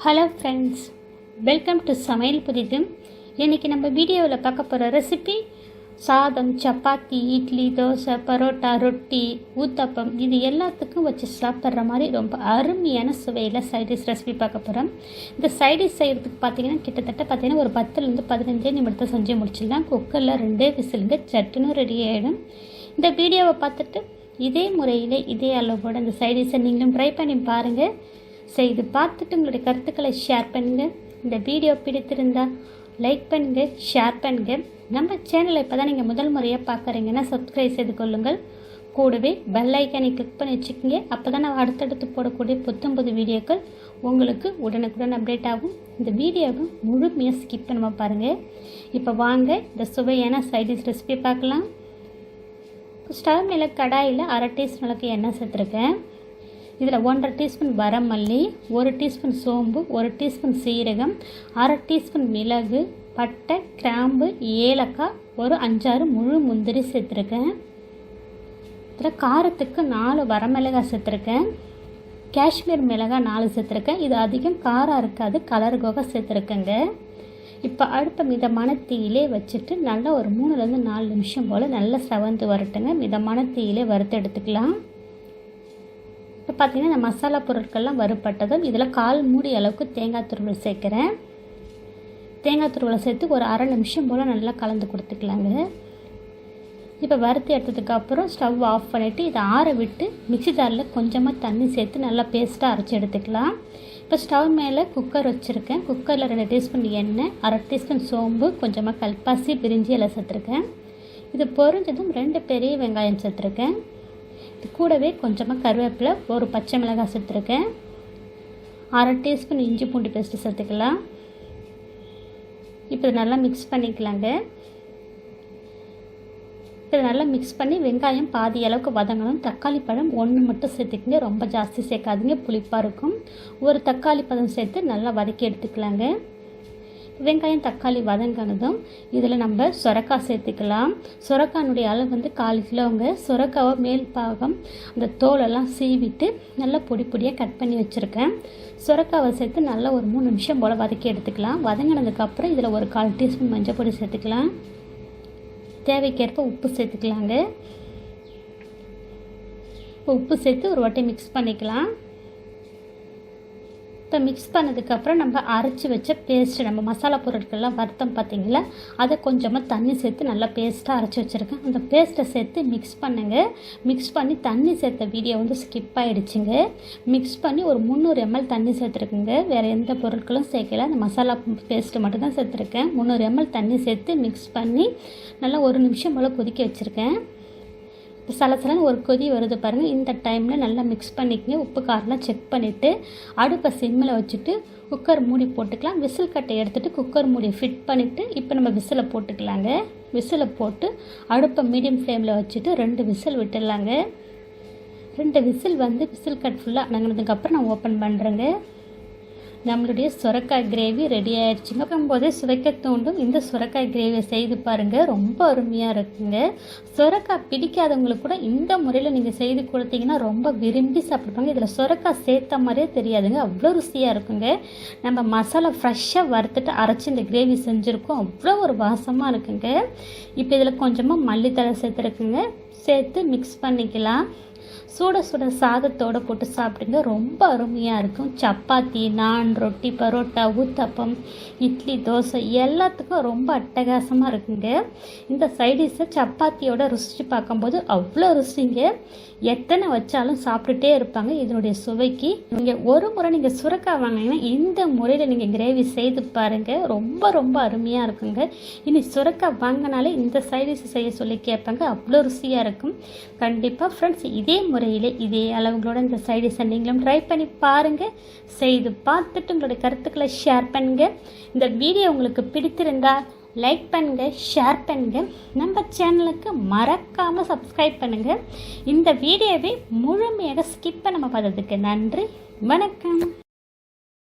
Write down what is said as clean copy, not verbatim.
Hello friends, welcome to சமையல் புதிது. இன்றைக்கி நம்ம வீடியோவில் பார்க்க போகிற ரெசிபி சாதம், சப்பாத்தி, இட்லி, தோசை, பரோட்டா, ரொட்டி, ஊத்தப்பம் இது எல்லாத்துக்கும் வச்சு சாப்பிட்ற மாதிரி ரொம்ப அருமையான சுவையில் சைடிஷ் ரெசிபி பார்க்க போகிறோம். இந்த சைடிஷ் செய்கிறதுக்கு கிட்டத்தட்ட ஒரு 10-15 நிமிடத்தை செஞ்சு முடிச்சிடலாம். குக்கரில் 2 விசிலுங்க சட்டுன்னு ரெடி ஆகிடும். இந்த வீடியோவை பார்த்துட்டு இதே முறையில் இதே அளவோட இந்த சைடிஷை நீங்களும் ட்ரை பண்ணி பாருங்கள். செய்து பார்த்துட்டு உங்களுடைய கருத்துக்களை ஷேர் பண்ணுங்கள். இந்த வீடியோ பிடித்திருந்தால் லைக் பண்ணுங்கள், ஷேர் பண்ணுங்கள். நம்ம சேனலை இப்போ தான் நீங்கள் முதல் முறையாக பார்க்குறீங்கன்னா சப்ஸ்கிரைப் செய்து கொள்ளுங்கள். கூடவே பெல் ஐக்கானை கிளிக் பண்ணி வச்சுக்கோங்க. அப்போ தான் நான் அடுத்தடுத்து போடக்கூடிய புத்தம்புது வீடியோக்கள் உங்களுக்கு உடனுக்குடன் அப்டேட் ஆகும். இந்த வீடியோவை முழுமையாக ஸ்கிப் பண்ணாமல் பாருங்கள். இப்போ வாங்க இந்த சுவையான சைடிஷ் ரெசிபி பார்க்கலாம். ஸ்டவ் மேலே கடாயில் 1/2 டீஸ்பூன் அளவுக்கு எண்ணெய் சேர்த்துருக்கேன். இதில் 1/2 டீஸ்பூன் வரமல்லி, 1 டீஸ்பூன் சோம்பு, 1 டீஸ்பூன் சீரகம், 1/2 டீஸ்பூன் மிளகு, பட்டை, கிராம்பு, ஏலக்காய், ஒரு 5-6 முழு முந்திரி சேர்த்துருக்கேன். இதில் காரத்துக்கு 4 வரமிளகாய் சேர்த்துருக்கேன். காஷ்மீர் மிளகாய் 4 சேர்த்துருக்கேன். இது அதிகம் காரம் இருக்காது, கலருக்காக சேர்த்துருக்கேங்க. இப்போ அடுப்பை மிதமான தீயிலே வச்சுட்டு நல்லா ஒரு 3-4 நிமிஷம் போல் நல்லா செவந்து வரட்டுங்க. மிதமான தீயிலே வறுத்து எடுத்துக்கலாம். இப்போ பார்த்திங்கன்னா இந்த மசாலா பொருட்கள்லாம் வறுப்பட்டதும் இதில் 1/4 மூடி அளவுக்கு தேங்காய் துருவல் சேர்க்குறேன். தேங்காய் துருவலை சேர்த்து ஒரு 1/2 நிமிஷம் போல் நல்லா கலந்து கொடுத்துக்கலாங்க. இப்போ வறுத்து எடுத்ததுக்கப்புறம் ஸ்டவ் ஆஃப் பண்ணிவிட்டு இதை ஆற விட்டு மிக்ஸி ஜாரில் கொஞ்சமாக தண்ணி சேர்த்து நல்லா பேஸ்ட்டாக அரைச்சி எடுத்துக்கலாம். இப்போ ஸ்டவ் மேலே குக்கர் வச்சுருக்கேன். குக்கரில் 2 டீஸ்பூன் எண்ணெய், 1/2 டீஸ்பூன் சோம்பு, கொஞ்சமாக கல்பாசி, பிரிஞ்சி எல்லாம் சேர்த்துருக்கேன். இது பொரிஞ்சதும் 2 பெரிய வெங்காயம் சேர்த்துருக்கேன். இது கூடவே கொஞ்சமாக கருவேப்பிலை, ஒரு பச்சை மிளகாய் சேர்த்துருக்கேன். 1/2 டீஸ்பூன் இஞ்சி பூண்டு பேஸ்ட்டு சேர்த்துக்கலாம். இப்போ நல்லா மிக்ஸ் பண்ணிக்கலாங்க. இப்போ நல்லா மிக்ஸ் பண்ணி வெங்காயம் பாதி அளவுக்கு வதங்கணும். தக்காளி பழம் 1 மட்டும் சேர்த்துக்கங்க, ரொம்ப ஜாஸ்தி சேர்க்காதீங்க, புளிப்பாக இருக்கும். ஒரு தக்காளி பழம் சேர்த்து நல்லா வதக்கி எடுத்துக்கலாங்க. வெங்காயம் தக்காளி வதங்கினதும் இதில் நம்ம சுரக்காய் சேர்த்துக்கலாம். சுரக்காயினுடைய அளவு 1/4 கிலோங்க. சுரக்காவை மேல் பாகம் அந்த தோலெல்லாம் சீவிட்டு நல்லா பொடியாக கட் பண்ணி வச்சுருக்கேன். சுரக்காவை சேர்த்து நல்லா ஒரு 3 நிமிஷம் போல் வதக்கி எடுத்துக்கலாம். வதங்கினதுக்கப்புறம் இதில் ஒரு 1/4 டீஸ்பூன் மஞ்சள் பொடி சேர்த்துக்கலாம். தேவைக்கேற்ப உப்பு சேர்த்துக்கலாங்க. உப்பு சேர்த்து ஒரு வாட்டி மிக்ஸ் பண்ணிக்கலாம். இப்போ மிக்ஸ் பண்ணதுக்கப்புறம் நம்ம அரைச்சி வச்ச பேஸ்ட்டு, நம்ம மசாலா பொருட்கள்லாம் வறுத்தம் பார்த்திங்களா, அதை கொஞ்சமாக தண்ணி சேர்த்து நல்லா பேஸ்ட்டாக அரைச்சி வச்சுருக்கேன். அந்த பேஸ்ட்டை சேர்த்து மிக்ஸ் பண்ணுங்க. மிக்ஸ் பண்ணி தண்ணி சேர்த்த வீடியோ ஸ்கிப் ஆகிடுச்சுங்க. மிக்ஸ் பண்ணி ஒரு 300 ml தண்ணி சேர்த்துருக்குங்க. வேறு எந்த பொருட்களும் சேர்க்கல, அந்த மசாலா பேஸ்ட்டு மட்டும்தான் சேர்த்துருக்கேன். 300 ml தண்ணி சேர்த்து மிக்ஸ் பண்ணி நல்லா 1 நிமிஷம் போல் கொதிக்க வச்சுருக்கேன். இப்போ சலசலன்னு ஒரு கொதி வருது பாருங்கள். இந்த டைமில் நல்லா மிக்ஸ் பண்ணிக்கங்க. உப்பு காரெலாம் செக் பண்ணிவிட்டு அடுப்பை சிம்மில் வச்சுட்டு குக்கர் மூடி போட்டுக்கலாம். விசில் கட்டை எடுத்துகிட்டு குக்கர் மூடியை ஃபிட் பண்ணிவிட்டு இப்போ நம்ம விசிலை போட்டுக்கலாங்க. விசிலை போட்டு அடுப்பை மீடியம் ஃப்ளேமில் வச்சுட்டு 2 விசில் விட்டுடலாங்க. 2 விசில் விசில் கட் ஃபுல்லாக அடங்கினதுக்கப்புறம் நான் ஓப்பன் பண்ணுறேங்க. நம்மளுடைய சுரக்காய் கிரேவி ரெடி ஆகிடுச்சுங்க. போதே சுவைக்க தூண்டும் இந்த சுரக்காய் கிரேவியை செய்து பாருங்கள், ரொம்ப அருமையாக இருக்குங்க. சுரக்காய் பிடிக்காதவங்களுக்கு கூட இந்த முறையில் நீங்கள் செய்து கொடுத்தீங்கன்னா ரொம்ப விரும்பி சாப்பிடுவாங்க. இதில் சுரக்காய் சேர்த்த மாதிரியே தெரியாதுங்க, அவ்வளோ ருசியாக இருக்குங்க. நம்ம மசாலா ஃப்ரெஷ்ஷாக வறுத்துட்டு அரைச்சி இந்த கிரேவி செஞ்சுருக்கோம், அவ்வளோ ஒரு வாசமாக இருக்குங்க. இப்போ இதில் கொஞ்சமாக மல்லித்தழை சேர்த்துருக்குங்க. சேர்த்து மிக்ஸ் பண்ணிக்கலாம். சுட சுட சாதத்தோடு போட்டு சாப்பிடுங்க, ரொம்ப அருமையாக இருக்கும். சப்பாத்தி, நான், ரொட்டி, பரோட்டா, ஊத்தப்பம், இட்லி, தோசை எல்லாத்துக்கும் ரொம்ப அட்டகாசமாக இருக்குங்க. இந்த சைடிஷை சப்பாத்தியோட ருசித்து பார்க்கும்போது அவ்வளோ ருசிங்க. எத்தனை வச்சாலும் சாப்பிட்டுட்டே இருப்பாங்க. இதனுடைய சுவைக்கு நீங்கள் ஒரு முறை நீங்கள் சுரக்காய் வாங்கினீங்கன்னா இந்த முறையில் நீங்கள் கிரேவி செய்து பாருங்கள், ரொம்ப ரொம்ப அருமையாக இருக்குங்க. இனி சுரக்காய் வாங்கினாலே இந்த சைடிஷை செய்ய சொல்லி கேட்பாங்க, அவ்வளோ ருசியாக இருக்கும். கண்டிப்பாக ஃப்ரெண்ட்ஸ் இதே முறையில் இதே அளவுகளோட இந்த சைடிஷை நீங்களும் ட்ரை பண்ணி பாருங்கள். செய்து பார்த்துட்டு உங்களுடைய கருத்துக்களை ஷேர் பண்ணுங்கள். இந்த வீடியோ உங்களுக்கு பிடித்திருந்தால் லைக் பண்ணுங்கள், ஷேர் பண்ணுங்கள். நம்ம சேனலுக்கு மறக்காமல் சப்ஸ்கிரைப் பண்ணுங்கள். இந்த வீடியோவை முழுமையாக ஸ்கிப் பண்ணாமல் பார்த்ததுக்கு நன்றி. வணக்கம்.